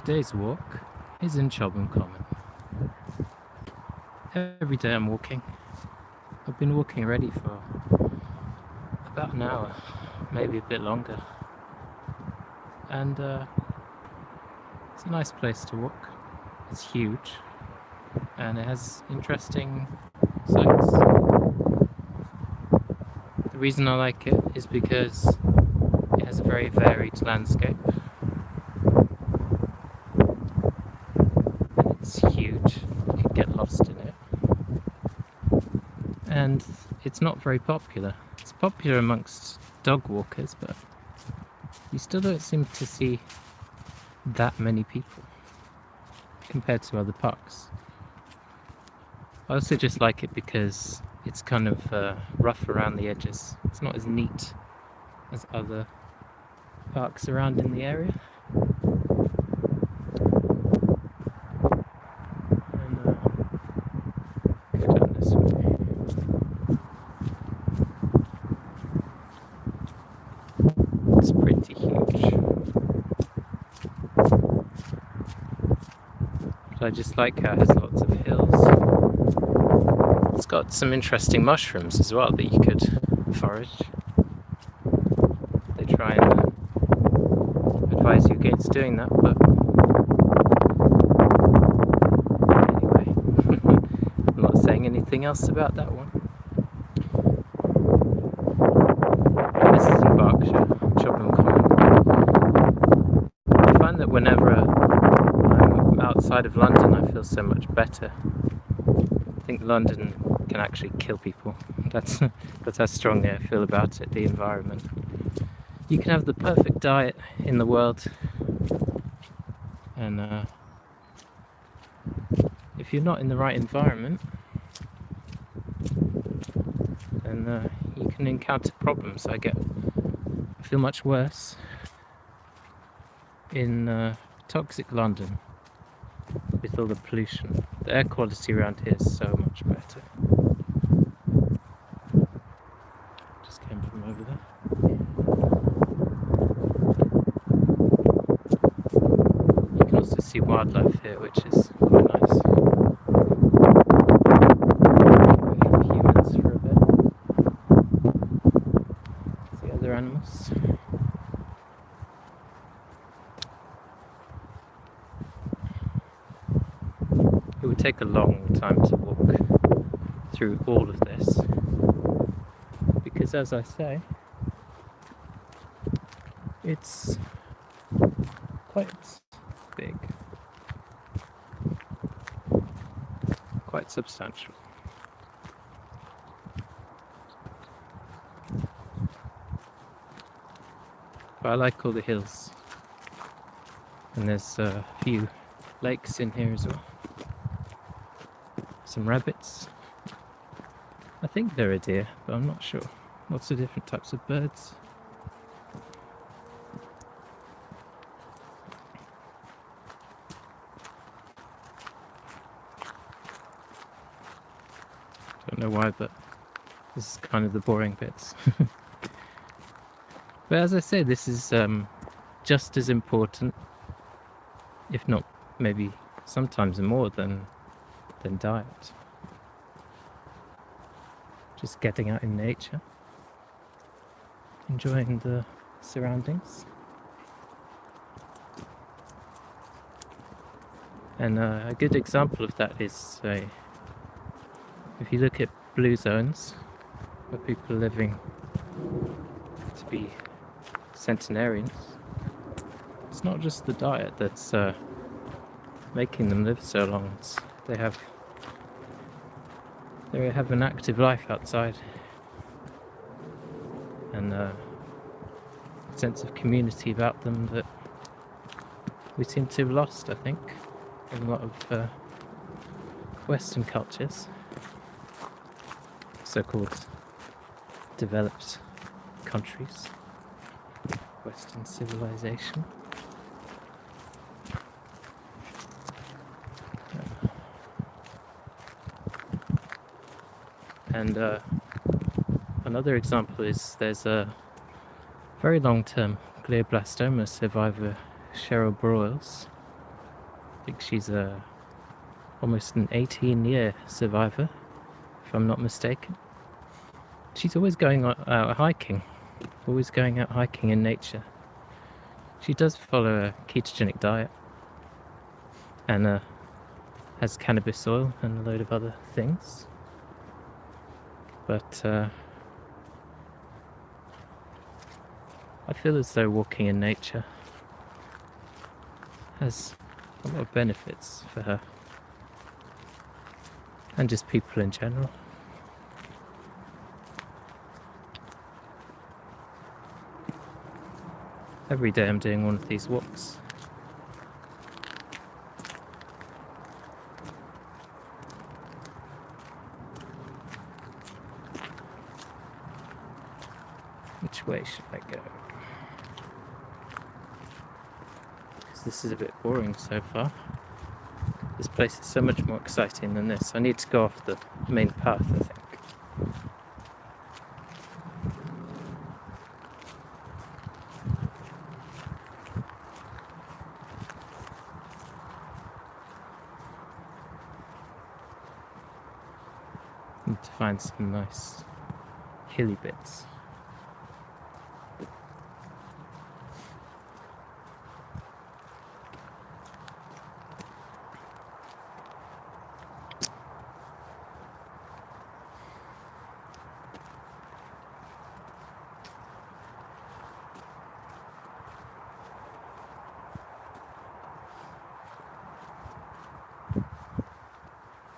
Today's walk is in ChobhamCommon. Every day I'm walking. I've been walking already for about an hour, maybe a bit longer. And it's a nice place to walk. It's huge and it has interesting sights. The reason I like it is because it has a very varied landscape. It's huge, you can get lost in it. And it's not very popular. It's popular amongst dog walkers, but you still don't seem to see that many people compared to other parks. I also just like it because it's kind of rough around the edges. It's not as neat as other parks around in the area. And go down this way. It's pretty huge. But I just like how it has lots of hills. It's got some interesting mushrooms as well that you could forage. They try and advise you against doing that, but anyway, I'm not saying anything else about that one. This is in Berkshire, ChobhamCommon. I find that whenever I'm outside of London I feel so much better. I think London can actually kill people. That's how strongly I feel about it, the environment. You can have the perfect diet in the world, and if you're not in the right environment, then you can encounter problems. I feel much worse in toxic London with all the pollution. The air quality around here is so much better. Just came from over there. You can also see wildlife here, which is quite nice. Away from humans for a bit. See other animals. It would take a long time to walk through all of this, because as I say, it's quite big, quite substantial. But I like all the hills, and there's a few lakes in here as well. Some rabbits. I think they're a deer, but I'm not sure. Lots of different types of birds. Don't know why, but this is kind of the boring bits. But as I say, this is just as important, if not maybe sometimes more than diet. Just getting out in nature, enjoying the surroundings. And a good example of that is, if you look at blue zones where people are living to be centenarians, it's not just the diet that's making them live so long. They have an active life outside, and a sense of community about them that we seem to have lost, I think, in a lot of Western cultures, so-called developed countries, Western civilization. And another example is there's a very long-term glioblastoma survivor, Cheryl Broyles, think she's almost an 18-year survivor, if I'm not mistaken. She's always going out hiking, always going out hiking in nature. She does follow a ketogenic diet and has cannabis oil and a load of other things. But I feel as though walking in nature has a lot of benefits for her and just people in general. Every day I'm doing one of these walks. Which way should I go? Because this is a bit boring so far. This place is so much more exciting than this. I need to go off the main path, I think. Need to find some nice hilly bits.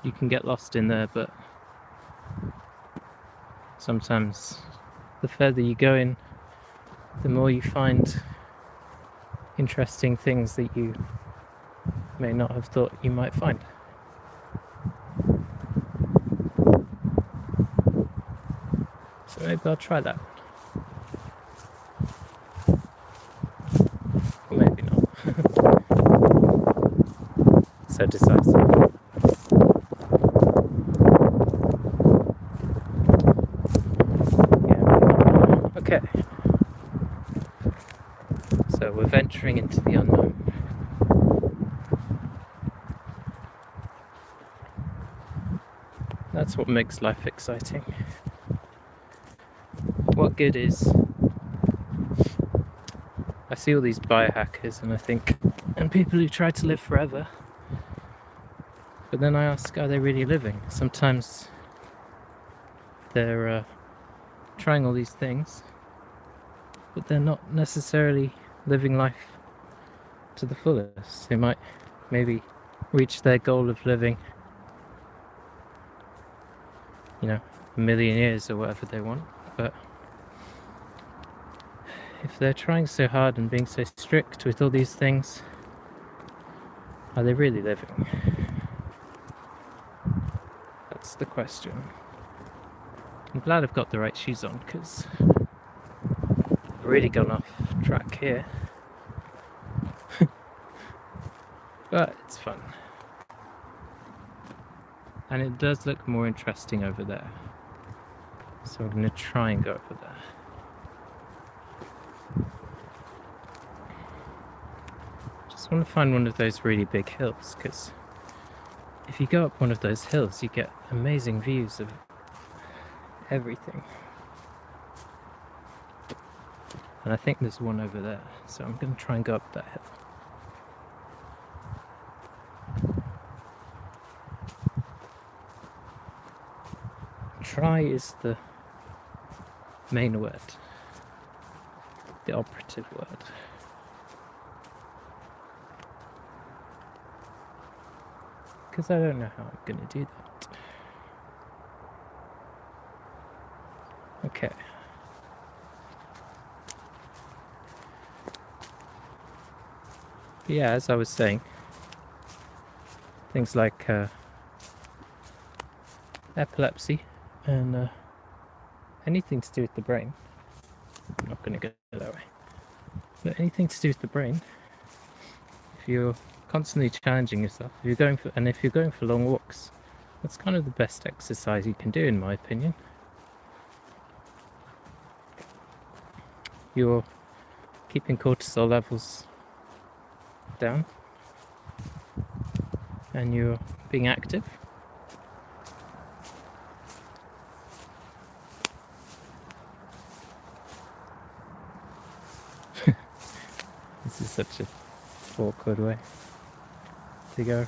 You can get lost in there, but sometimes the further you go in, the more you find interesting things that you may not have thought you might find. So maybe I'll try that. Or maybe not. So decisive. Okay, so we're venturing into the unknown. That's what makes life exciting. What good is... I see all these biohackers and I think, and people who try to live forever, but then I ask, are they really living? Sometimes they're trying all these things, but they're not necessarily living life to the fullest. They might maybe reach their goal of living, a million years or whatever they want, but if they're trying so hard and being so strict with all these things, are they really living? That's the question. I'm glad I've got the right shoes on, because I've really gone off track here. But it's fun. And it does look more interesting over there. So I'm going to try and go over there. Just want to find one of those really big hills, because if you go up one of those hills, you get amazing views of everything. And I think there's one over there, so I'm going to try and go up that hill. Try is the main word, the operative word. Because I don't know how I'm going to do that. Okay. But yeah, as I was saying, things like epilepsy and anything to do with the brain. I'm not going to go that way. But anything to do with the brain, if you're constantly challenging yourself, if you're going for long walks, that's kind of the best exercise you can do, in my opinion. You're keeping cortisol levels down, and you're being active. This is such a awkward way to go.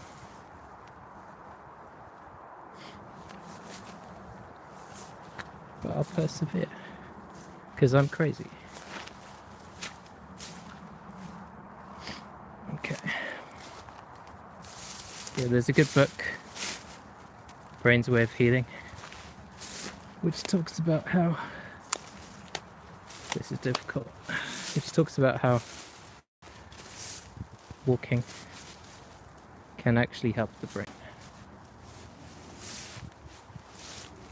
But I'll persevere, because I'm crazy. Okay. Yeah, there's a good book, Brain's Way of Healing, which talks about how, this is difficult, which talks about how walking can actually help the brain.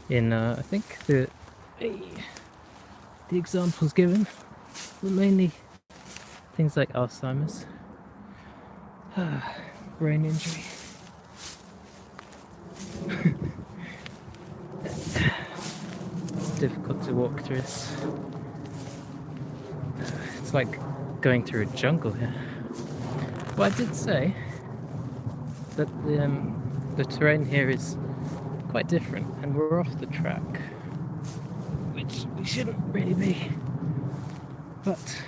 In, I think the examples given were mainly things like Alzheimer's, brain injury. It's difficult to walk through this. It's like going through a jungle here. Well, I did say that the terrain here is quite different, and we're off the track, which we shouldn't really be, but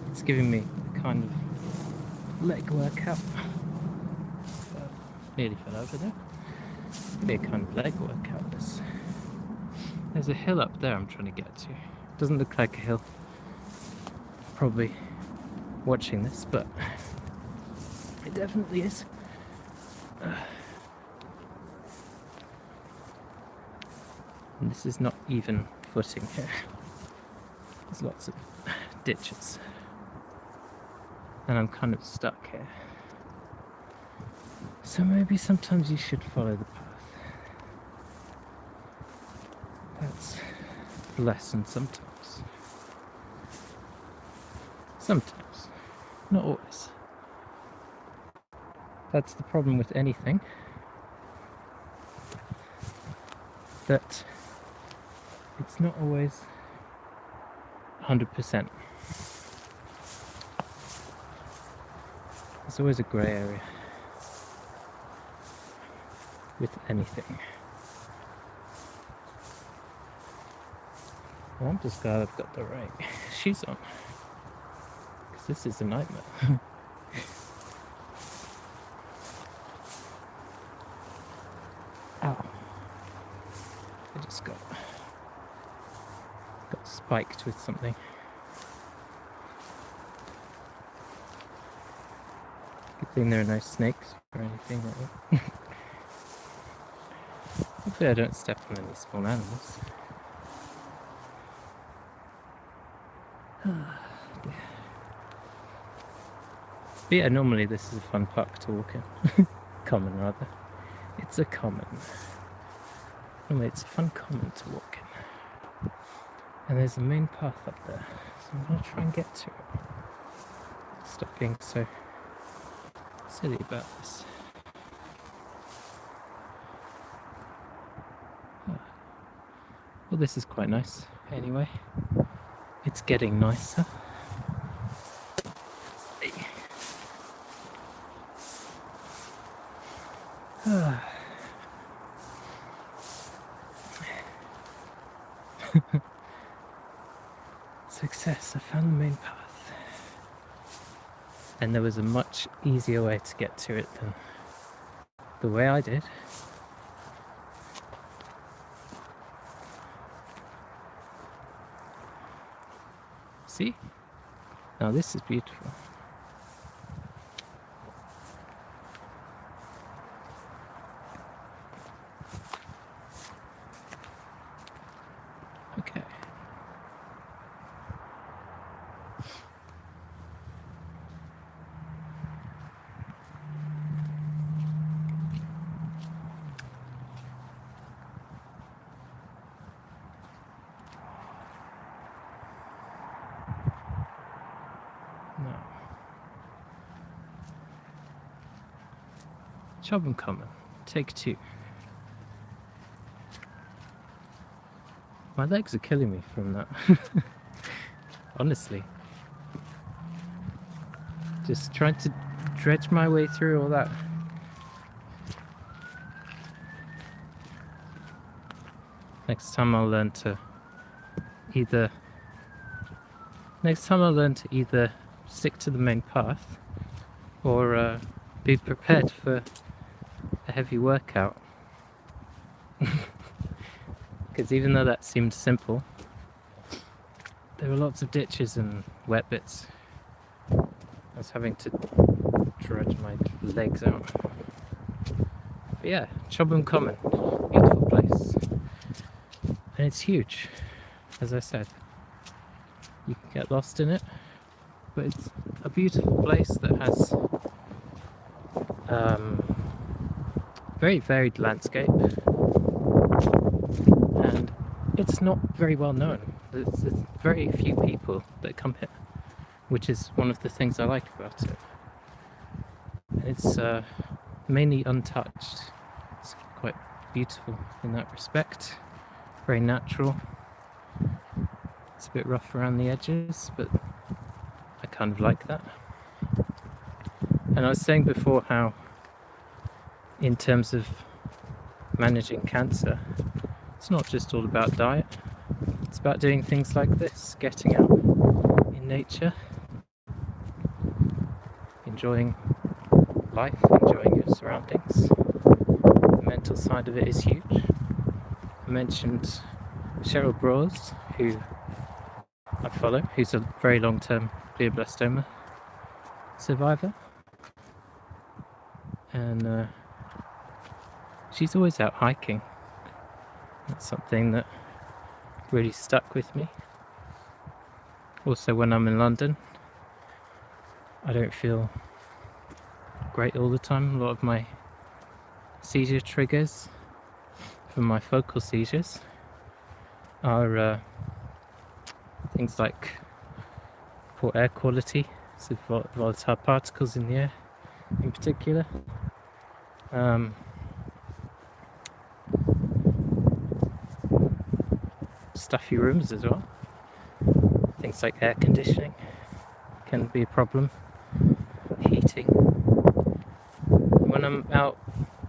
it's giving me a kind of leg workout. Nearly fell over there. Be a kind of leg workout. There's a hill up there I'm trying to get to. Doesn't look like a hill, probably watching this, but it definitely is. And this is not even footing here. There's lots of ditches. And I'm kind of stuck here. So maybe sometimes you should follow the path. That's the lesson sometimes. Sometimes. Not always. That's the problem with anything. That it's not always 100%. There's always a grey area with anything. Well, I'm just glad I've got the right shoes on, because this is a nightmare. Ow. I just got spiked with something. Good thing there are no snakes or anything like that. Hopefully I don't step on any small animals. But yeah, normally this is a fun park to walk in. Common, rather. It's a common. Normally it's a fun common to walk in. And there's a main path up there, so I'm going to try and get to it. Stop being so silly about this. Well, this is quite nice anyway. It's getting nicer. Success, I found the main path. And there was a much easier way to get to it than the way I did. See? Now this is beautiful. Okay. Now, ChobhamCommon, take 2. My legs are killing me from that. Honestly. Just trying to dredge my way through all that Next time I'll learn to either stick to the main path or be prepared for a heavy workout. Because even though that seemed simple, there were lots of ditches and wet bits. I was having to dredge my legs out. But yeah, ChobhamCommon, beautiful place. And it's huge, as I said. You can get lost in it, but it's a beautiful place that has very varied landscape, and it's not very well known. There's very few people that come here, which is one of the things I like about it. And it's mainly untouched. It's quite beautiful in that respect, very natural. It's a bit rough around the edges, but I kind of like that. And I was saying before how, in terms of managing cancer, it's not just all about diet. It's about doing things like this, getting out in nature, enjoying life, enjoying your surroundings. The mental side of it is huge. I mentioned Cheryl Brawls, who I follow, who's a very long-term glioblastoma survivor, and she's always out hiking. That's something that really stuck with me. Also, when I'm in London, I don't feel great all the time. A lot of my seizure triggers from my focal seizures are things like poor air quality, so volatile particles in the air in particular. Stuffy rooms as well. Things like air conditioning can be a problem. Heating. When I'm out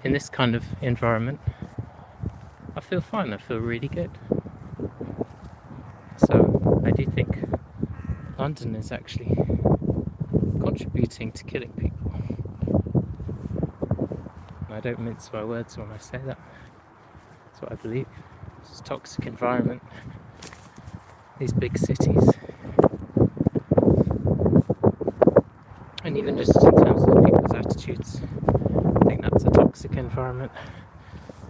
in this kind of environment, I feel fine. I feel really good. So I do think London is actually contributing to killing people. And I don't mince my words when I say that. That's what I believe. It's a toxic environment. These big cities. And even just in terms of people's attitudes, I think that's a toxic environment.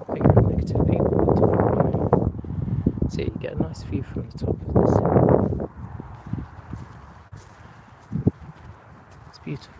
I think there are negative people at the top. See, you get a nice view from the top of this hill. It's beautiful.